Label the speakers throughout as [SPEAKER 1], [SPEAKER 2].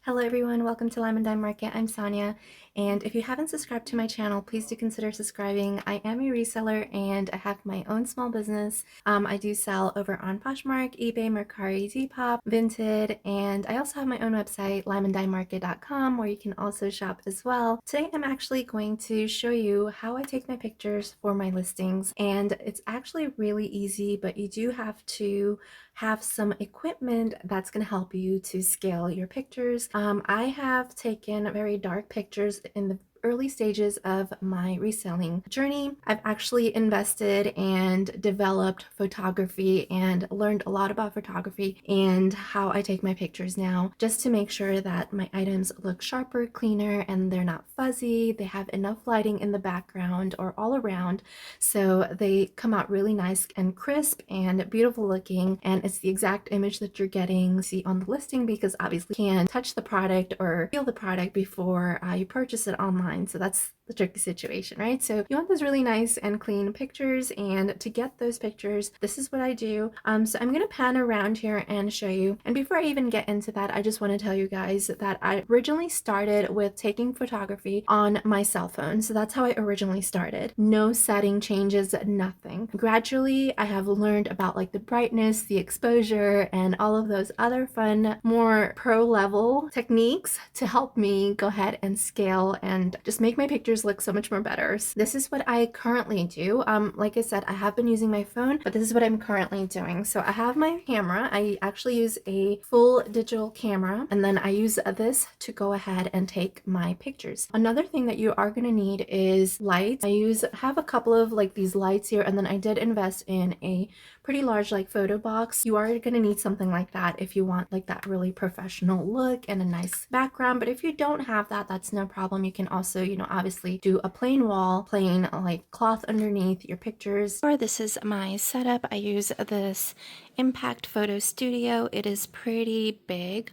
[SPEAKER 1] Hello everyone, welcome to LimenDime Market. I'm Sonia, and if you haven't subscribed to my channel, please do consider subscribing. I am a reseller and I have my own small business. I do sell over on Poshmark, eBay, Mercari, Depop, Vinted, and I also have my own website, limendimemarket.com, where you can also shop as well. Today I'm actually going to show you how I take my pictures for my listings, and it's actually really easy, but you do have to have some equipment that's going to help you to scale your pictures. I have taken very dark pictures in the early stages of my reselling journey. I've actually invested and developed photography and learned a lot about photography and how I take my pictures now, just to make sure that my items look sharper, cleaner, and they're not fuzzy. They have enough lighting in the background or all around, so they come out really nice and crisp and beautiful looking, and it's the exact image that you're getting see on the listing, because obviously you can't touch the product or feel the product before you purchase it online. So that's the tricky situation, right? So you want those really nice and clean pictures, and to get those pictures, this is what I do. So I'm gonna pan around here and show you. And before I even get into that, I just want to tell you guys that I originally started with taking photography on my cell phone. So that's how I originally started. No setting changes, nothing. Gradually, I have learned about like the brightness, the exposure, and all of those other fun, more pro level techniques to help me go ahead and scale and just make my pictures look so much more better. So this is what I currently do. Like I said, I have been using my phone, but this is what I'm currently doing. So I have my camera. I actually use a full digital camera, and then I use this to go ahead and take my pictures. Another thing that you are going to need is lights. I have a couple of like these lights here, and then I did invest in a pretty large like photo box. You are going to need something like that if you want like that really professional look and a nice background. But if you don't have that, that's no problem. You can also, obviously do a plain wall, plain like cloth underneath your pictures. Or this is my setup. I use this Impact Photo Studio. It is pretty big.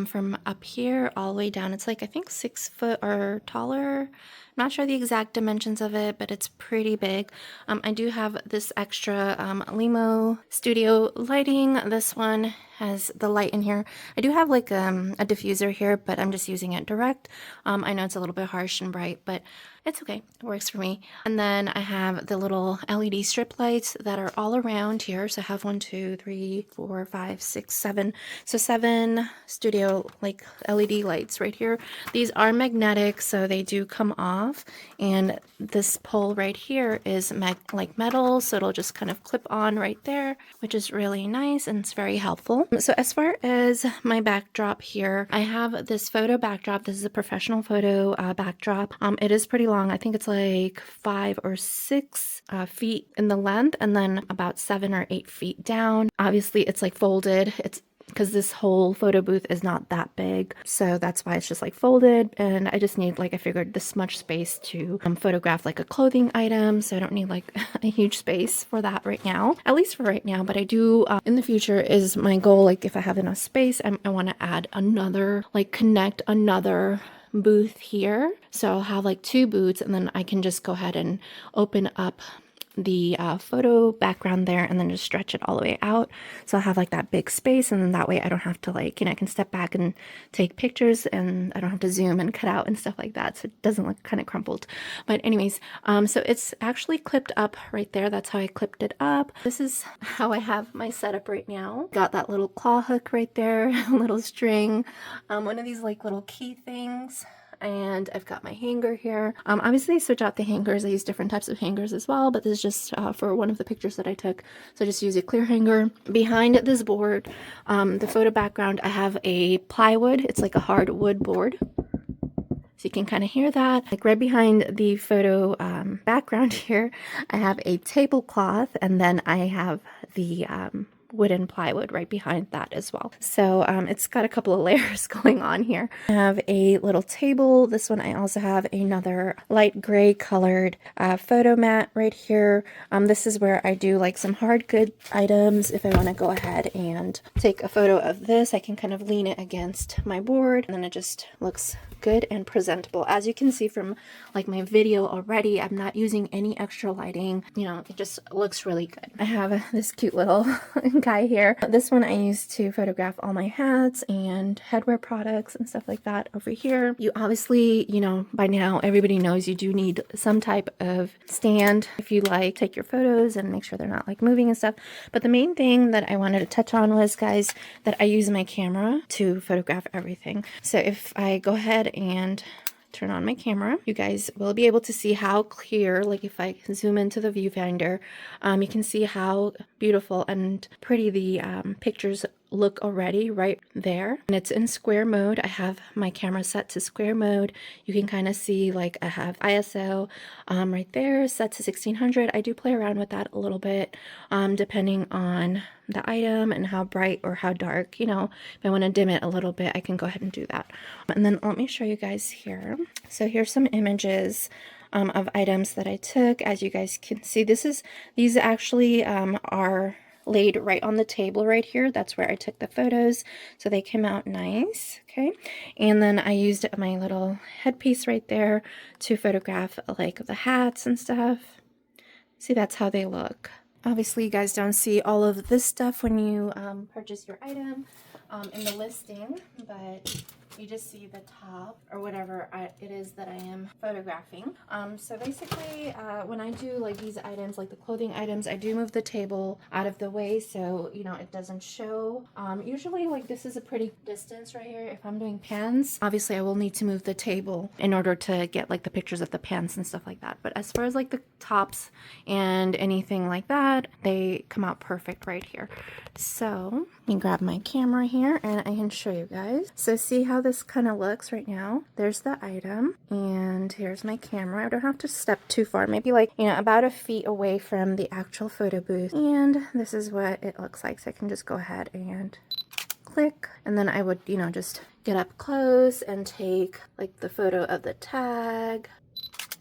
[SPEAKER 1] From up here all the way down, it's like I think 6 foot or taller. I'm not sure the exact dimensions of it, but it's pretty big. I do have this extra Limo Studio lighting. This one has the light in here. I do have like a diffuser here, but I'm just using it direct. I know it's a little bit harsh and bright, but it's okay. It works for me. And then I have the little LED strip lights that are all around here. So I have 1, 2, 3, 4, 5, 6, 7. So 7 studio like LED lights right here. These are magnetic, so they do come off. And this pole right here is like metal, so it'll just kind of clip on right there, which is really nice and it's very helpful. So as far as my backdrop here, I have this photo backdrop. This is a professional photo backdrop. It is pretty long. I think it's like 5 or 6 feet in the length, and then about 7 or 8 feet down. Obviously it's like folded. It's because this whole photo booth is not that big, so that's why it's just like folded, and I just need like, I figured this much space to photograph like a clothing item, so I don't need like a huge space for that right now, at least for right now. But I do in the future is my goal, like if I have enough space, I want to add another, like connect another booth here, so I'll have like 2 booths, and then I can just go ahead and open up the photo background there and then just stretch it all the way out, so I'll have like that big space, and then that way I don't have to like, I can step back and take pictures, and I don't have to zoom and cut out and stuff like that, so it doesn't look kind of crumpled. But anyways, so it's actually clipped up right there. That's how I clipped it up. This is how I have my setup right now. Got that little claw hook right there, a little string, one of these like little key things, and I've got my hanger here. Obviously I switch out the hangers. I use different types of hangers as well, but this is just for one of the pictures that I took, so I just use a clear hanger. Behind this board, the photo background, I have a plywood. It's like a hardwood board, so you can kind of hear that. Like right behind the photo background here, I have a tablecloth, and then I have the wooden plywood right behind that as well. So it's got a couple of layers going on here. I have a little table. This one I also have another light gray colored photo mat right here. This is where I do like some hard good items. If I want to go ahead and take a photo of this, I can kind of lean it against my board, and then it just looks good and presentable. As you can see from like my video already, I'm not using any extra lighting. It just looks really good. I have this cute little guy here. This one I use to photograph all my hats and headwear products and stuff like that. Over here, you obviously, you know, by now everybody knows you do need some type of stand if you like take your photos and make sure they're not like moving and stuff. But the main thing that I wanted to touch on was, guys, that I use my camera to photograph everything. So if I go ahead and turn on my camera, you guys will be able to see how clear, like if I zoom into the viewfinder, you can see how beautiful and pretty the pictures look already right there. And it's in square mode. I have my camera set to square mode. You can kind of see, like, I have ISO right there set to 1600. I do play around with that a little bit depending on the item and how bright or how dark, you know. If I want to dim it a little bit, I can go ahead and do that. And then let me show you guys here. So here's some images of items that I took. As you guys can see, these actually are laid right on the table right here. That's where I took the photos, so they came out nice. Okay, and then I used my little headpiece right there to photograph like the hats and stuff. See, that's how they look. Obviously, you guys don't see all of this stuff when you purchase your item in the listing, but you just see the top or whatever it is that I am photographing. So basically, when I do like these items, like the clothing items, I do move the table out of the way so, you know, it doesn't show. Usually, like, this is a pretty distance right here. If I'm doing pants, obviously I will need to move the table in order to get like the pictures of the pants and stuff like that. But as far as like the tops and anything like that, they come out perfect right here. So let me grab my camera here and I can show you guys. So see how this kind of looks right now. There's the item and here's my camera. I don't have to step too far, maybe like, you know, about a feet away from the actual photo booth. And this is what it looks like. So I can just go ahead and click, and then I would, you know, just get up close and take like the photo of the tag,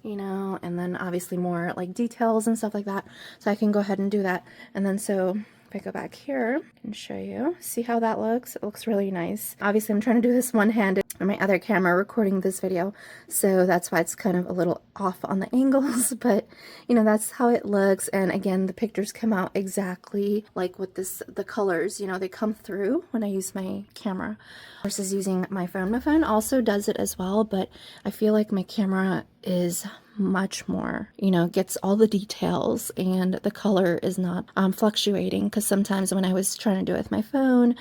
[SPEAKER 1] you know, and then obviously more like details and stuff like that. So I can go ahead and do that. And then so if I go back here, I can show you. See how that looks? It looks really nice. Obviously, I'm trying to do this one-handed on my other camera recording this video, so that's why it's kind of a little off on the angles, but you know, that's how it looks. And again, the pictures come out exactly like with the colors, you know, they come through when I use my camera versus using my phone. My phone also does it as well, but I feel like my camera is much more, you know, gets all the details and the color is not fluctuating, because sometimes when I was trying to do it with my phone,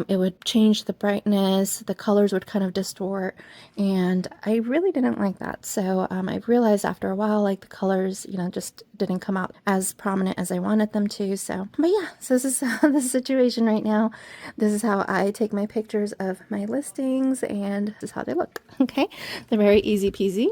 [SPEAKER 1] it would change the brightness, the colors would kind of distort, and I really didn't like that. So I realized after a while, like, the colors, you know, just didn't come out as prominent as I wanted them to. So, but yeah, so this is the situation right now. This is how I take my pictures of my listings, and this is how they look. Okay, they're very easy peasy.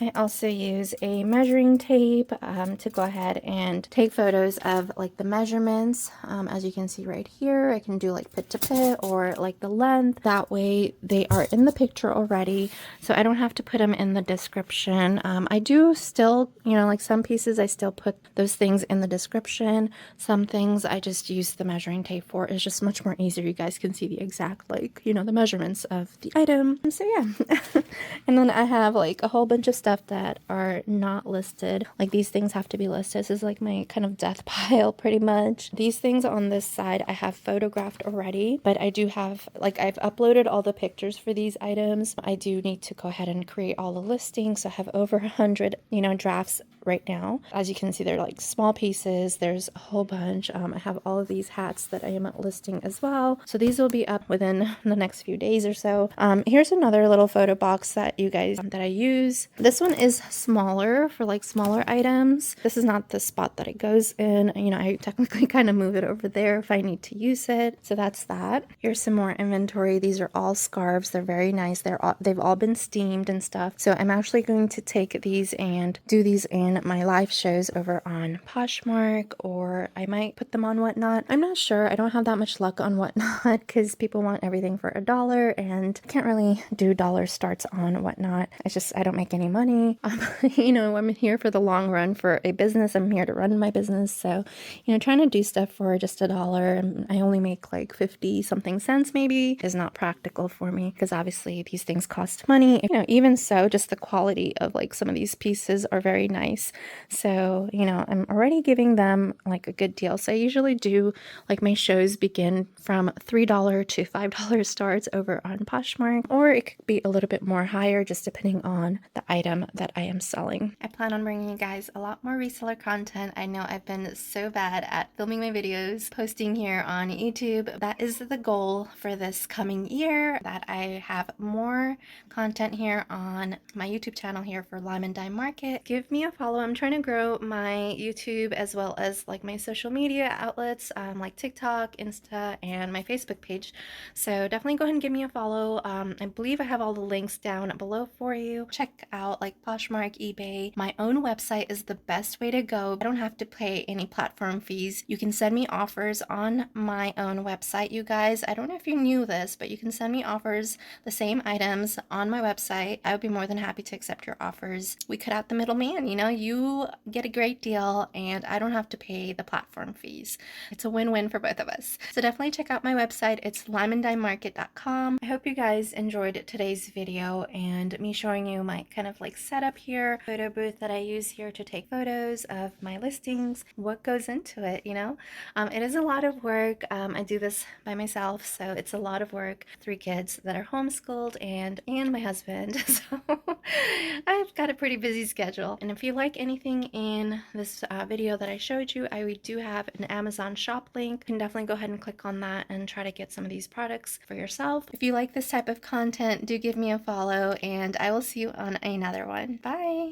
[SPEAKER 1] I also use a measuring tape to go ahead and take photos of like the measurements. As you can see right here, I can do like pit to pit or like the length. That way they are in the picture already, so I don't have to put them in the description. I do still, you know, like some pieces I still put those things in the description. Some things I just use the measuring tape for. It's just much more easier. You guys can see the exact, like, you know, the measurements of the item. So yeah. And then I have like a whole bunch of stuff that are not listed. Like, these things have to be listed. This is like my kind of death pile pretty much. These things on this side I have photographed already, but I do have, like, I've uploaded all the pictures for these items. I do need to go ahead and create all the listings. So I have over 100, you know, drafts right now. As you can see, they're like small pieces. There's a whole bunch. I have all of these hats that I am listing as well. So these will be up within the next few days or so. Here's another little photo box that you guys, that I use. This one is smaller for like smaller items. This is not the spot that it goes in. You know, I technically kind of move it over there if I need to use it. So that's that. Here's some more inventory. These are all scarves. They're very nice. They've all been steamed and stuff. So I'm actually going to take these and do these in my live shows over on Poshmark, or I might put them on Whatnot. I'm not sure. I don't have that much luck on Whatnot because people want everything for $1, and I can't really do dollar starts on Whatnot. It's just, I don't make any money. You know, I'm here for the long run for a business. I'm here to run my business. So, you know, trying to do stuff for just $1, and I only make like 50 something cents maybe, is not practical for me, because obviously these things cost money. You know, even so, just the quality of like some of these pieces are very nice. price. So, you know, I'm already giving them like a good deal. So I usually do like my shows begin from $3 to $5 starts over on Poshmark, or it could be a little bit more higher just depending on the item that I am selling. I plan on bringing you guys a lot more reseller content. I know I've been so bad at filming my videos, posting here on YouTube. That is the goal for this coming year, that I have more content here on my YouTube channel here for LimenDime Market. Give me a follow. I'm trying to grow my YouTube as well as like my social media outlets, like TikTok, Insta, and my Facebook page. So definitely go ahead and give me a follow. I believe I have all the links down below for you. Check out like Poshmark, eBay. My own website is the best way to go. I don't have to pay any platform fees. You can send me offers on my own website, you guys. I don't know if you knew this, but you can send me offers, the same items on my website. I would be more than happy to accept your offers. We cut out the middleman, you know, you get a great deal and I don't have to pay the platform fees. It's a win-win for both of us. So definitely check out my website. It's LimenDimeMarket.com. I hope you guys enjoyed today's video and me showing you my kind of like setup here, photo booth that I use here to take photos of my listings, what goes into it, you know. It is a lot of work. I do this by myself, so it's a lot of work. 3 kids that are homeschooled and my husband, so I've got a pretty busy schedule. And if you like anything in this video that I showed you, I do have an Amazon shop link. You can definitely go ahead and click on that and try to get some of these products for yourself. If you like this type of content, do give me a follow, and I will see you on another one. Bye!